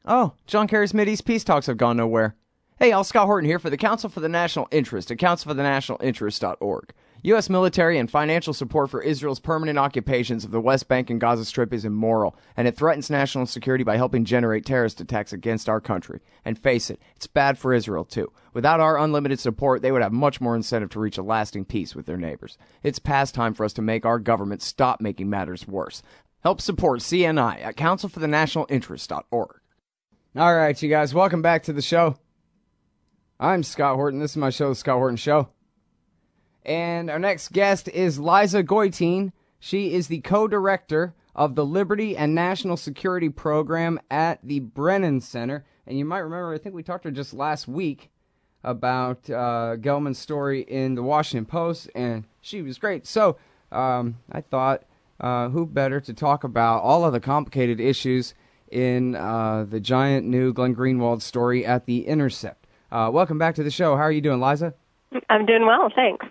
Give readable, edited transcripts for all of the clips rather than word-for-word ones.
Oh, John Kerry's Mideast peace talks have gone nowhere. Hey, I'll Scott Horton here for the Council for the National Interest at councilforthenationalinterest.org. U.S. military and financial support for Israel's permanent occupations of the West Bank and Gaza Strip is immoral, and it threatens national security by helping generate terrorist attacks against our country. And face it, it's bad for Israel, too. Without our unlimited support, they would have much more incentive to reach a lasting peace with their neighbors. It's past time for us to make our government stop making matters worse. Help support CNI at councilforthenationalinterest.org. All right, you guys, welcome back to the show. I'm Scott Horton. This is my show, The Scott Horton Show. And our next guest is Liza Goitein. She is the co-director of the Liberty and National Security Program at the Brennan Center. And you might remember, I think we talked to her just last week about Gelman's story in the Washington Post, and she was great. So I thought, who better to talk about all of the complicated issues in the giant new Glenn Greenwald story at The Intercept. Welcome back to the show. How are you doing, Liza? I'm doing well, thanks.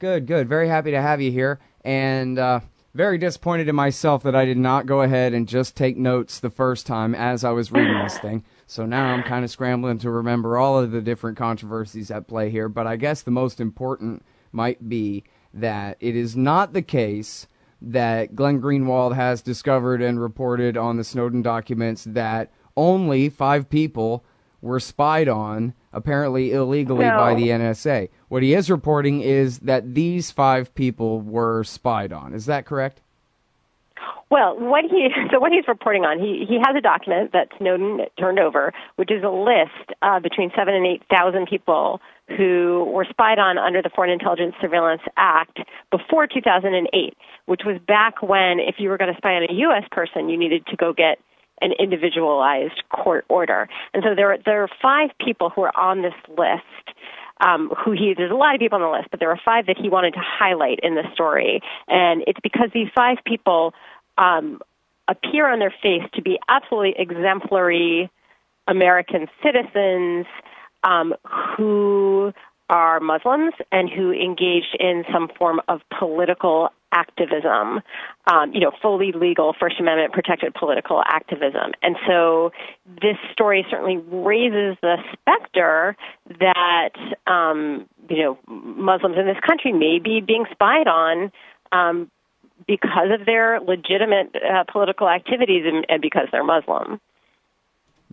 Good. Very happy to have you here, and very disappointed in myself that I did not go ahead and just take notes the first time as I was reading this thing. So now I'm kind of scrambling to remember all of the different controversies at play here, but I guess the most important might be that it is not the case that Glenn Greenwald has discovered and reported on the Snowden documents that only 5 people were spied on, apparently illegally, by the NSA. What he is reporting is that these 5 people were spied on. Is that correct? Well, what he's reporting on, he has a document that Snowden turned over, which is a list between 7,000 and 8,000 people who were spied on under the Foreign Intelligence Surveillance Act before 2008, which was back when if you were going to spy on a U.S. person, you needed to go get an individualized court order. And so there are 5 people who are on this list. There's a lot of people on the list, but there are 5 that he wanted to highlight in the story. And it's because these 5 people appear on their face to be absolutely exemplary American citizens who are Muslims and who engaged in some form of political activism, fully legal First Amendment protected political activism. And so this story certainly raises the specter that, Muslims in this country may be being spied on because of their legitimate political activities and because they're Muslim.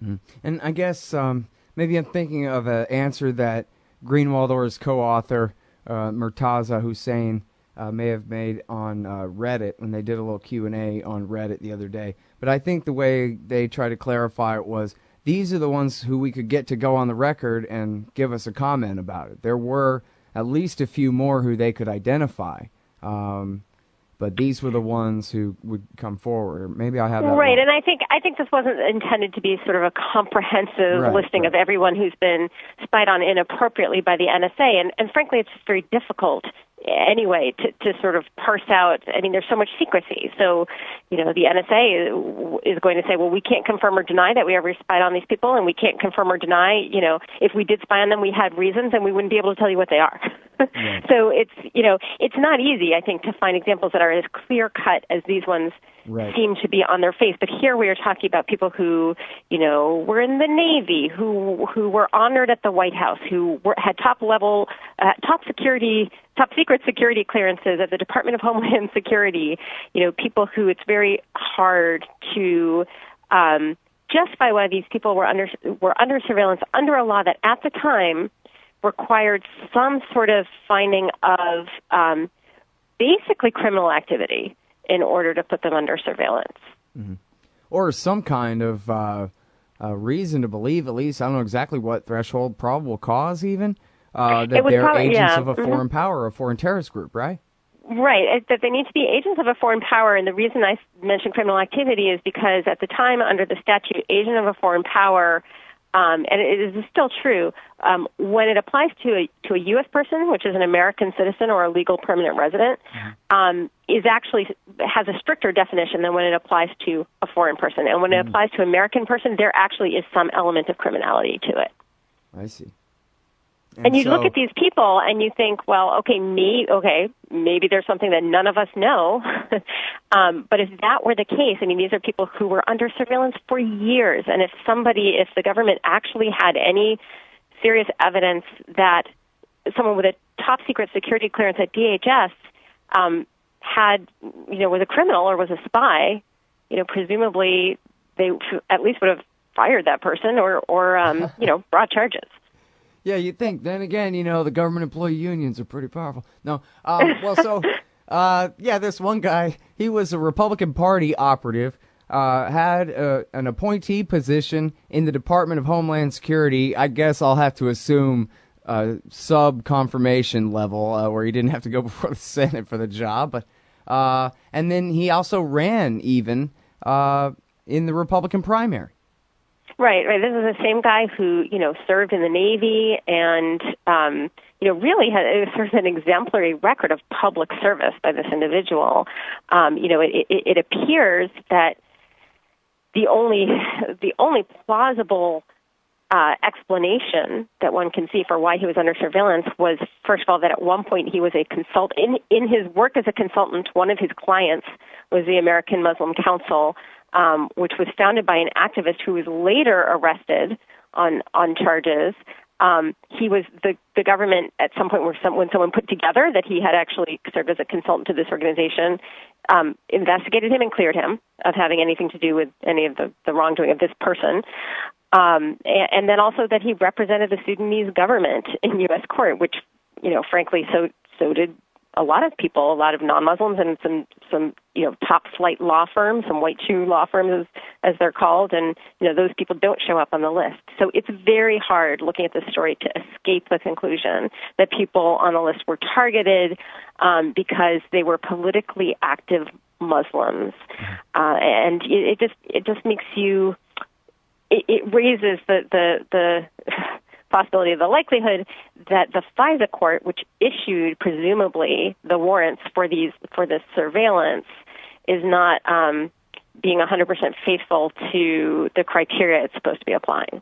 Mm-hmm. And I guess maybe I'm thinking of an answer that Greenwald or his co-author, Murtaza Hussein, may have made on Reddit when they did a little Q&A on Reddit the other day. But I think the way they tried to clarify it was, these are the ones who we could get to go on the record and give us a comment about it. There were at least a few more who they could identify. But these were the ones who would come forward. Maybe I have that right, wrong. and I think this wasn't intended to be sort of a comprehensive listing of everyone who's been spied on inappropriately by the NSA, and frankly, it's just very difficult anyway to sort of parse out. I mean, there's so much secrecy. So, the NSA is going to say, well, we can't confirm or deny that we ever spied on these people, and we can't confirm or deny, if we did spy on them, we had reasons, and we wouldn't be able to tell you what they are. Right. So it's not easy, I think, to find examples that are as clear-cut as these ones seem to be on their face. But here we are talking about people who, were in the Navy, who were honored at the White House, who had top secret security clearances at the Department of Homeland Security. People who it's very hard to justify why these people were under surveillance under a law that at the time required some sort of finding of basically criminal activity in order to put them under surveillance. Mm-hmm. Or some kind of reason to believe, at least, I don't know exactly what threshold, probable cause even, that they're agents of a foreign power, a foreign terrorist group, right? Right, that they need to be agents of a foreign power, and the reason I mentioned criminal activity is because at the time, under the statute, agent of a foreign power, and it is still true, when it applies to a U.S. person, which is an American citizen or a legal permanent resident, is actually has a stricter definition than when it applies to a foreign person. And when it applies to an American person, there actually is some element of criminality to it. I see. And you look at these people and you think, well, okay, maybe there's something that none of us know. But if that were the case, I mean, these are people who were under surveillance for years. And if the government actually had any serious evidence that someone with a top secret security clearance at DHS was a criminal or was a spy, presumably they at least would have fired that person or brought charges. Yeah, you'd think. Then again, the government employee unions are pretty powerful. No, this one guy, he was a Republican Party operative, had an appointee position in the Department of Homeland Security. I guess I'll have to assume sub-confirmation level, where he didn't have to go before the Senate for the job. But and then he also ran even in the Republican primary. Right. This is the same guy who, served in the Navy and, really had sort of an exemplary record of public service by this individual. It appears that the only plausible explanation that one can see for why he was under surveillance was, first of all, that at one point he was a consultant. In his work as a consultant, one of his clients was the American Muslim Council, which was founded by an activist who was later arrested on charges. He was the government at some point when someone put together that he had actually served as a consultant to this organization, investigated him and cleared him of having anything to do with any of the wrongdoing of this person. And then also that he represented the Sudanese government in U.S. court, which, frankly, so did a lot of people, a lot of non-Muslims, and some top flight law firms, some white shoe law firms as they're called, and those people don't show up on the list. So it's very hard looking at this story to escape the conclusion that people on the list were targeted because they were politically active Muslims, and it just makes you. It raises the possibility of the likelihood that the FISA court, which issued presumably the warrants for this surveillance, is not being 100% faithful to the criteria it's supposed to be applying.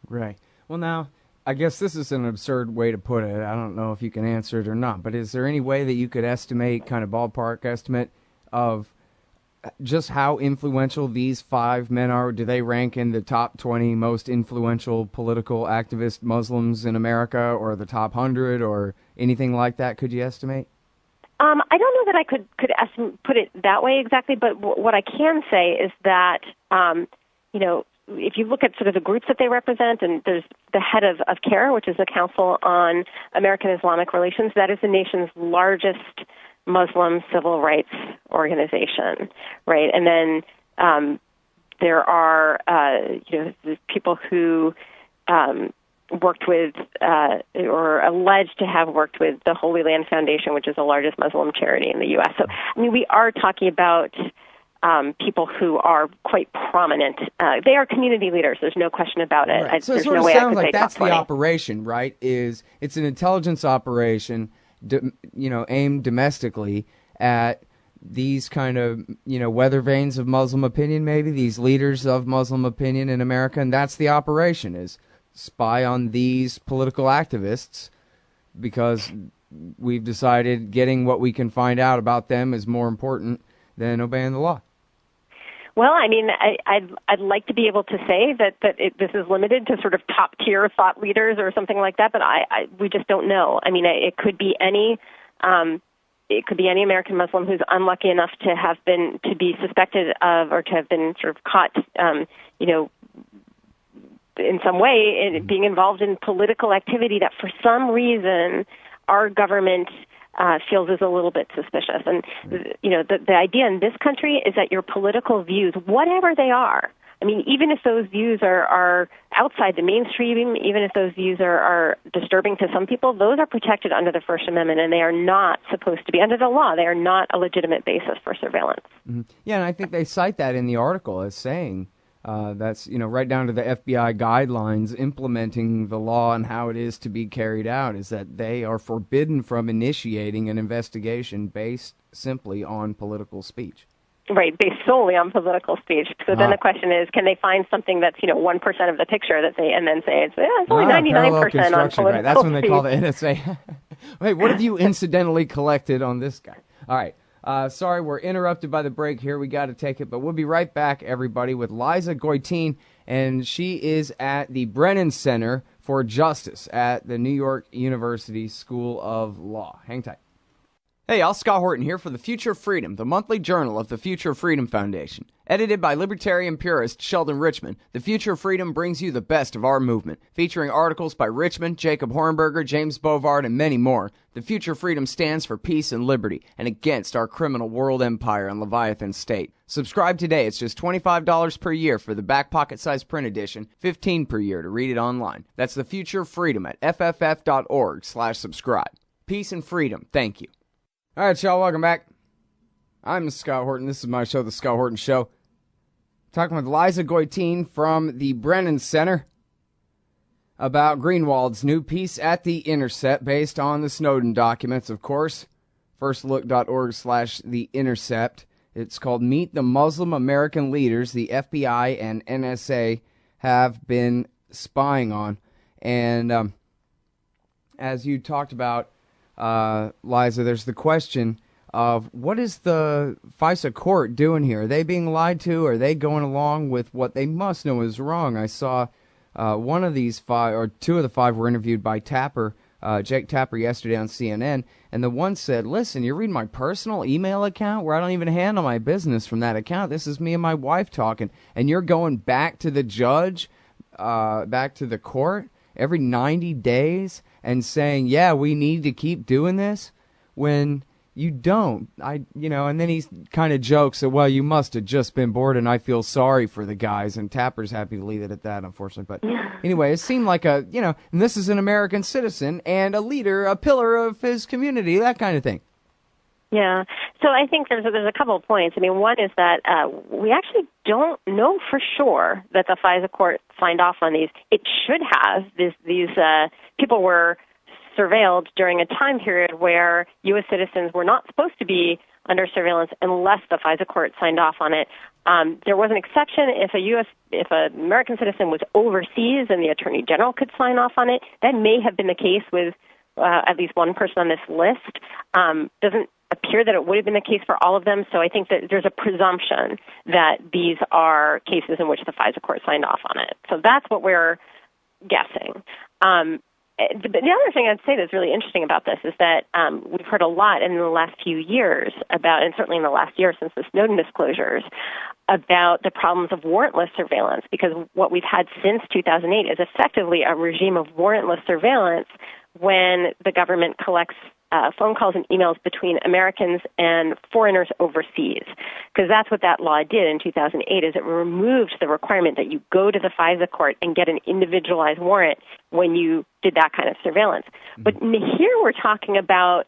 Right. Well, now, I guess this is an absurd way to put it. I don't know if you can answer it or not, but is there any way that you could estimate, kind of ballpark estimate, of just how influential these 5 men are? Do they rank in the top 20 most influential political activist Muslims in America, or the top 100, or anything like that? Could you estimate? I don't know that I could put it that way exactly, but what I can say is that, if you look at sort of the groups that they represent, and there's the head of CARE, which is the Council on American Islamic Relations, that is the nation's largest Muslim civil rights organization, right? And then there are people who worked with or alleged to have worked with the Holy Land Foundation, which is the largest Muslim charity in the U.S. So, we are talking about people who are quite prominent. They are community leaders. There's no question about it. Right. So it sort of sounds like that's the operation, right? It's an intelligence operation, aimed domestically at these kind of, weather vanes of Muslim opinion, maybe, these leaders of Muslim opinion in America, and that's the operation, is spy on these political activists, because we've decided getting what we can find out about them is more important than obeying the law. Well, I'd like to be able to say that this is limited to sort of top-tier thought leaders or something like that, but we just don't know. It could be any American Muslim who's unlucky enough to be suspected of, or to have been sort of caught, in some way in being involved in political activity that for some reason our government feels is a little bit suspicious. And, the idea in this country is that your political views, whatever they are, even if those views are outside the mainstream, even if those views are disturbing to some people, those are protected under the First Amendment, and they are not supposed to be, under the law, they are not a legitimate basis for surveillance. Mm-hmm. Yeah, and I think they cite that in the article as saying that's, right down to the FBI guidelines implementing the law and how it is to be carried out, is that they are forbidden from initiating an investigation based simply on political speech. Right, based solely on political speech. So then the question is, can they find something that's 1% of the picture that they and then say it's only 99% on political right. That's when they speech. call the NSA. Wait, what have you incidentally collected on this guy? All right. Sorry, we're interrupted by the break here. We got to take it, but we'll be right back, everybody, with Liza Goitein, and she is at the Brennan Center for Justice at the New York University School of Law. Hang tight. Hey, y'all, Scott Horton here for The Future of Freedom, the monthly journal of the Future of Freedom Foundation. Edited by libertarian purist Sheldon Richman, The Future of Freedom brings you the best of our movement, featuring articles by Richman, Jacob Hornberger, James Bovard, and many more. The Future of Freedom stands for peace and liberty, and against our criminal world empire and Leviathan state. Subscribe today. It's just $25 per year for the back pocket-sized print edition, $15 per year to read it online. That's The Future of Freedom at fff.org/subscribe. Peace and freedom. Thank you. All right, y'all, welcome back. I'm Scott Horton. This is my show, The Scott Horton Show. Talking with Liza Goitein from the Brennan Center about Greenwald's new piece at The Intercept based on the Snowden documents, of course. Firstlook.org/The Intercept. It's called Meet the Muslim American Leaders the FBI and NSA have been spying on. And as you talked about, Liza, there's the question of what is the FISA court doing here? Are they being lied to? Are they going along with what they must know is wrong? I saw one of these five, or two of the five were interviewed by Tapper, Jake Tapper, yesterday on CNN, and the one said, listen, you're reading my personal email account where I don't even handle my business from that account. This is me and my wife talking, and you're going back to the judge, back to the court every 90 days and saying, yeah, we need to keep doing this, when you don't. And then he kind of jokes that, well, you must have just been bored and I feel sorry for the guys, and Tapper's happy to leave it at that, unfortunately. But anyway, it seemed like and this is an American citizen and a leader, a pillar of his community, that kind of thing. Yeah. So I think there's a couple of points. I mean, one is that we actually don't know for sure that the FISA court signed off on these. It should have. These people were surveilled during a time period where U.S. citizens were not supposed to be under surveillance unless the FISA court signed off on it. There was an exception if an American citizen was overseas and the Attorney General could sign off on it. That may have been the case with at least one person on this list. Doesn't appear that it would have been the case for all of them, so I think that there's a presumption that these are cases in which the FISA court signed off on it. So that's what we're guessing. But the other thing I'd say that's really interesting about this is that we've heard a lot in the last few years about, and certainly in the last year since the Snowden disclosures, about the problems of warrantless surveillance, because what we've had since 2008 is effectively a regime of warrantless surveillance when the government collects phone calls and emails between Americans and foreigners overseas, because that's what that law did in 2008, is it removed the requirement that you go to the FISA court and get an individualized warrant when you did that kind of surveillance. Mm-hmm. But here we're talking about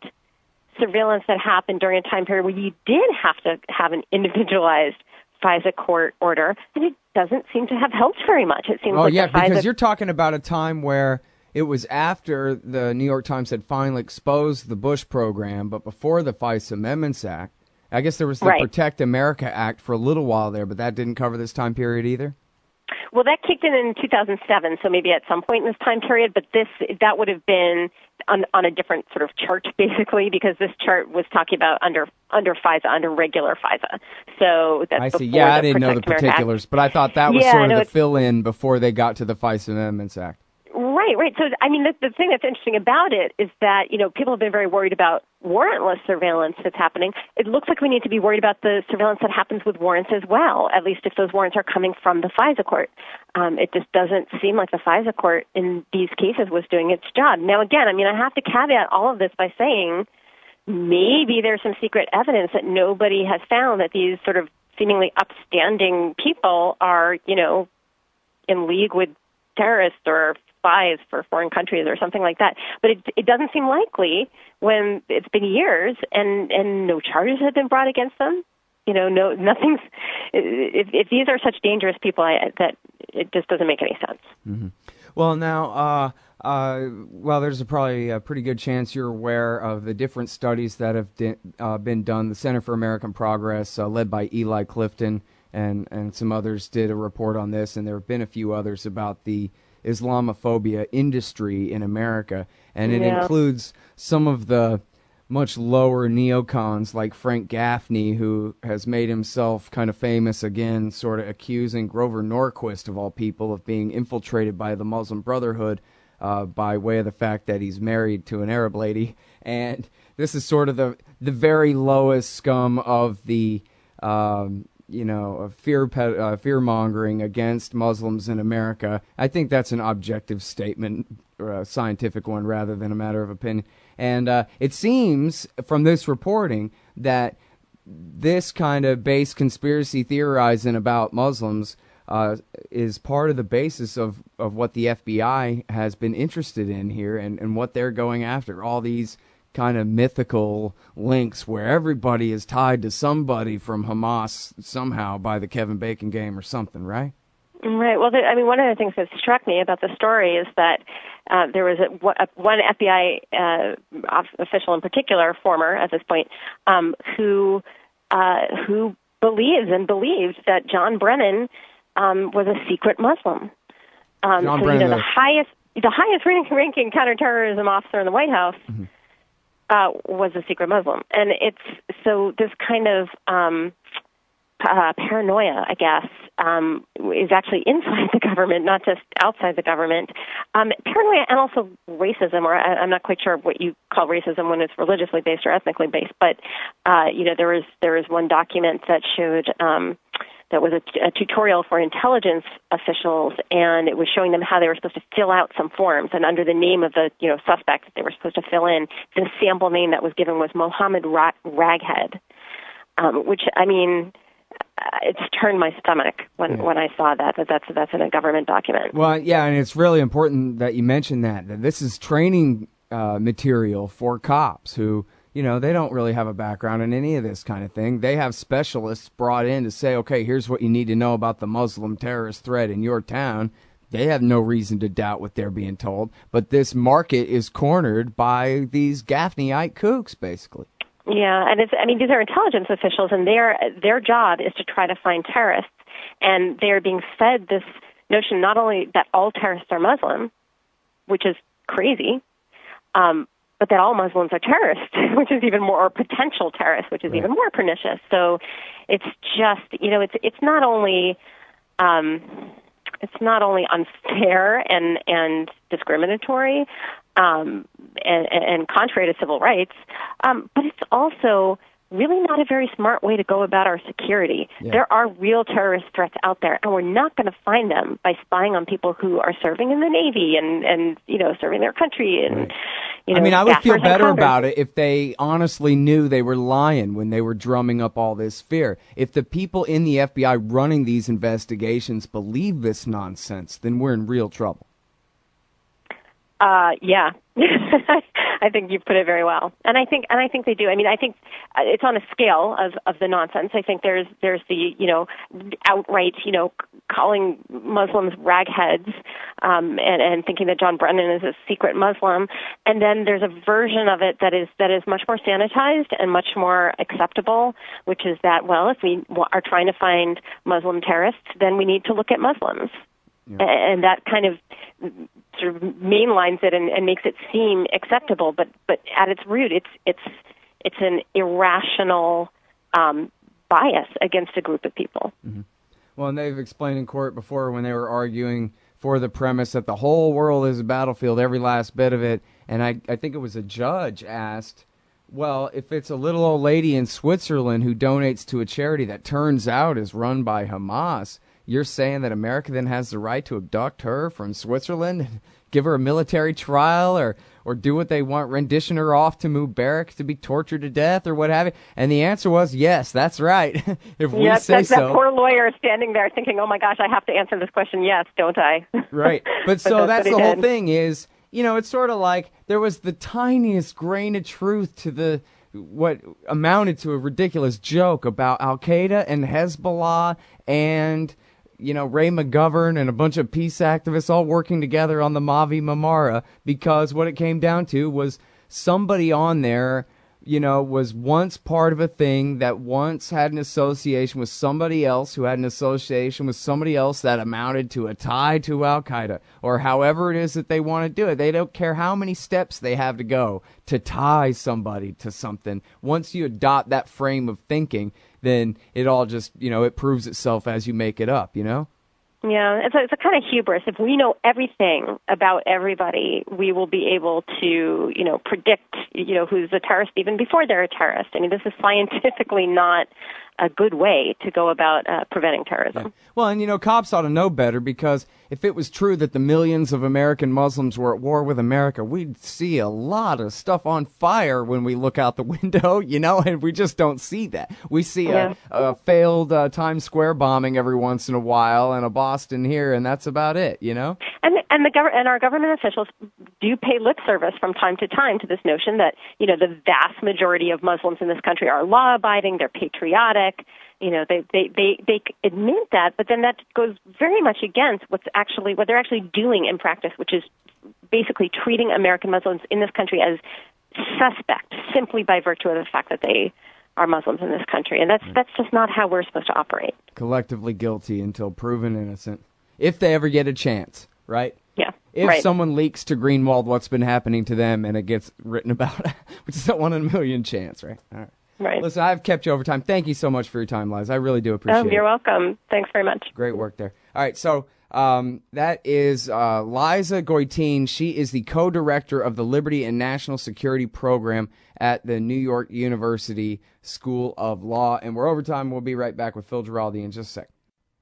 surveillance that happened during a time period where you did have to have an individualized FISA court order, and it doesn't seem to have helped very much. It seems because you're talking about a time where it was after the New York Times had finally exposed the Bush program, but before the FISA Amendments Act. I guess there was the Protect America Act for a little while there, but that didn't cover this time period either? Well, that kicked in 2007, so maybe at some point in this time period, but that would have been on a different sort of chart, basically, because this chart was talking about under FISA, under regular FISA. So that's I see. Yeah, I didn't know the particulars, but I thought that was sort of the fill-in before they got to the FISA Amendments Act. Right. So, I mean, the thing that's interesting about it is that, people have been very worried about warrantless surveillance that's happening. It looks like we need to be worried about the surveillance that happens with warrants as well, at least if those warrants are coming from the FISA court. It just doesn't seem like the FISA court in these cases was doing its job. Now, again, I have to caveat all of this by saying maybe there's some secret evidence that nobody has found that these sort of seemingly upstanding people are, in league with terrorists or spies for foreign countries or something like that. But it doesn't seem likely when it's been years and no charges have been brought against them. Nothing's. If these are such dangerous people, that it just doesn't make any sense. Mm-hmm. Well, now, there's probably a pretty good chance you're aware of the different studies that have been done. The Center for American Progress, led by Eli Clifton, and some others did a report on this, and there have been a few others about the Islamophobia industry in America, and it includes some of the much lower neocons like Frank Gaffney, who has made himself kind of famous again, sort of accusing Grover Norquist, of all people, of being infiltrated by the Muslim Brotherhood by way of the fact that he's married to an Arab lady. And this is sort of the very lowest scum of the fear-mongering against Muslims in America. I think that's an objective statement, or a scientific one, rather than a matter of opinion. And it seems from this reporting that this kind of base conspiracy theorizing about Muslims is part of the basis of what the FBI has been interested in here, and what they're going after. All these kind of mythical links where everybody is tied to somebody from Hamas somehow by the Kevin Bacon game or something, right? Right. Well, one of the things that struck me about the story is that there was one FBI official in particular, former at this point, who believed that John Brennan was a secret Muslim. John Brennan, the highest ranking counterterrorism officer in the White House, was a secret Muslim, and it's so this kind of paranoia, I guess, is actually inside the government, not just outside the government. Paranoia and also racism, or I'm not quite sure what you call racism when it's religiously based or ethnically based, but there was one document that showed that was a tutorial for intelligence officials, and it was showing them how they were supposed to fill out some forms, and under the name of the suspect that they were supposed to fill in, the sample name that was given was Mohammed Raghead, which, I mean, it's turned my stomach when I saw that's in a government document. Well, yeah, and it's really important that you mention that this is training material for cops who, they don't really have a background in any of this kind of thing. They have specialists brought in to say, okay, here's what you need to know about the Muslim terrorist threat in your town. They have no reason to doubt what they're being told, but this market is cornered by these Gaffneyite kooks, basically. Yeah, and these are intelligence officials, and their job is to try to find terrorists, and they're being fed this notion not only that all terrorists are Muslim, which is crazy, but that all Muslims are terrorists, which is even more, or potential terrorists, which is even more pernicious. So it's just, it's not only unfair and discriminatory, and contrary to civil rights, but it's also really not a very smart way to go about our security. Yeah. There are real terrorist threats out there, and we're not going to find them by spying on people who are serving in the Navy and serving their country. And I would feel better about it if they honestly knew they were lying when they were drumming up all this fear. If the people in the FBI running these investigations believe this nonsense, then we're in real trouble. Yeah. I think you put it very well, and I think they do. I think it's on a scale of the nonsense. I think there's the outright calling Muslims ragheads, and thinking that John Brennan is a secret Muslim, and then there's a version of it that is much more sanitized and much more acceptable, which is that, well, if we are trying to find Muslim terrorists, then we need to look at Muslims. Yeah. And that kind of sort of mainlines it and makes it seem acceptable, but at its root, it's an irrational bias against a group of people. Mm-hmm. Well, and they've explained in court before when they were arguing for the premise that the whole world is a battlefield, every last bit of it, and I think it was a judge asked, well, if it's a little old lady in Switzerland who donates to a charity that turns out is run by Hamas, you're saying that America then has the right to abduct her from Switzerland and give her a military trial or do what they want, rendition her off to Mubarak to be tortured to death or what have you? And the answer was, yes, that's right. If we say so. That poor lawyer standing there thinking, oh my gosh, I have to answer this question, yes, don't I? Right. But so that's the whole thing is, it's sort of like there was the tiniest grain of truth to what amounted to a ridiculous joke about Al-Qaeda and Hezbollah and Ray McGovern and a bunch of peace activists all working together on the Mavi Marmara, because what it came down to was somebody on there, was once part of a thing that once had an association with somebody else who had an association with somebody else that amounted to a tie to Al-Qaeda, or however it is that they want to do it. They don't care how many steps they have to go to tie somebody to something. Once you adopt that frame of thinking, then it all just, it proves itself as you make it up, Yeah, it's a kind of hubris. If we know everything about everybody, we will be able to, predict, who's a terrorist even before they're a terrorist. I mean, this is scientifically not a good way to go about preventing terrorism. Yeah. Well, and cops ought to know better, because if it was true that the millions of American Muslims were at war with America, we'd see a lot of stuff on fire when we look out the window, and we just don't see that. We see a failed Times Square bombing every once in a while, and a Boston here, and that's about it, And our government officials do pay lip service from time to time to this notion that, the vast majority of Muslims in this country are law-abiding, they're patriotic. They admit that, but then that goes very much against what they're actually doing in practice, which is basically treating American Muslims in this country as suspect simply by virtue of the fact that they are Muslims in this country. And that's just not how we're supposed to operate. Collectively guilty until proven innocent, if they ever get a chance, right? Yeah. If someone leaks to Greenwald what's been happening to them and it gets written about, which is a 1 in a million chance, right? All right. Right. Listen, I've kept you over time. Thank you so much for your time, Liza. I really do appreciate it. You're welcome. Thanks very much. Great work there. All right, so that is Liza Goitein. She is the co-director of the Liberty and National Security Program at the New York University School of Law. And we're over time. We'll be right back with Phil Giraldi in just a sec.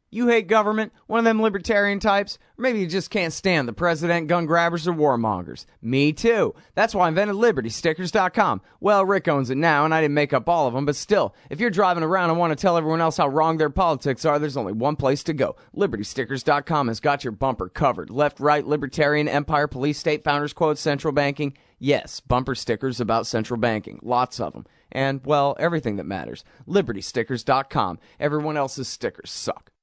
You hate government, one of them libertarian types, or maybe you just can't stand the president, gun grabbers, or warmongers. Me too. That's why I invented LibertyStickers.com. Well, Rick owns it now, and I didn't make up all of them, but still, if you're driving around and want to tell everyone else how wrong their politics are, there's only one place to go. LibertyStickers.com has got your bumper covered. Left, right, libertarian, empire, police, state, founders quotes, central banking. Yes, bumper stickers about central banking. Lots of them. And, well, everything that matters. LibertyStickers.com. Everyone else's stickers suck.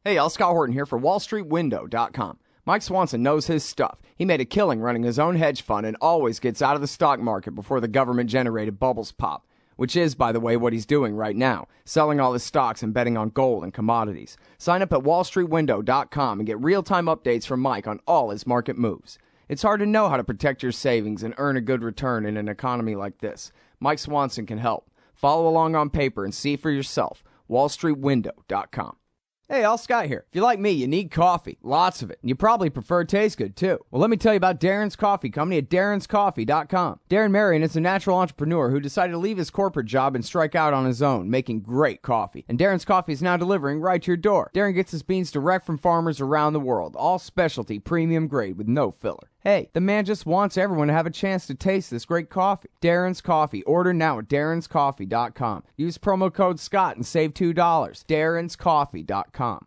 Hey, y'all, Scott Horton here for WallStreetWindow.com. Mike Swanson knows his stuff. He made a killing running his own hedge fund and always gets out of the stock market before the government-generated bubbles pop, which is, by the way, what he's doing right now, selling all his stocks and betting on gold and commodities. Sign up at WallStreetWindow.com and get real-time updates from Mike on all his market moves. It's hard to know how to protect your savings and earn a good return in an economy like this. Mike Swanson can help. Follow along on paper and see for yourself. WallStreetWindow.com. Hey, all Scott here. If you're like me, you need coffee. Lots of it. And you probably prefer it tastes good, too. Well, let me tell you about Darren's Coffee Company at darrenscoffee.com. Darren Marion is a natural entrepreneur who decided to leave his corporate job and strike out on his own, making great coffee. And Darren's Coffee is now delivering right to your door. Darren gets his beans direct from farmers around the world. All specialty, premium grade with no filler. Hey, the man just wants everyone to have a chance to taste this great coffee. Darren's Coffee. Order now at darrenscoffee.com. Use promo code SCOTT and save $2. darrenscoffee.com.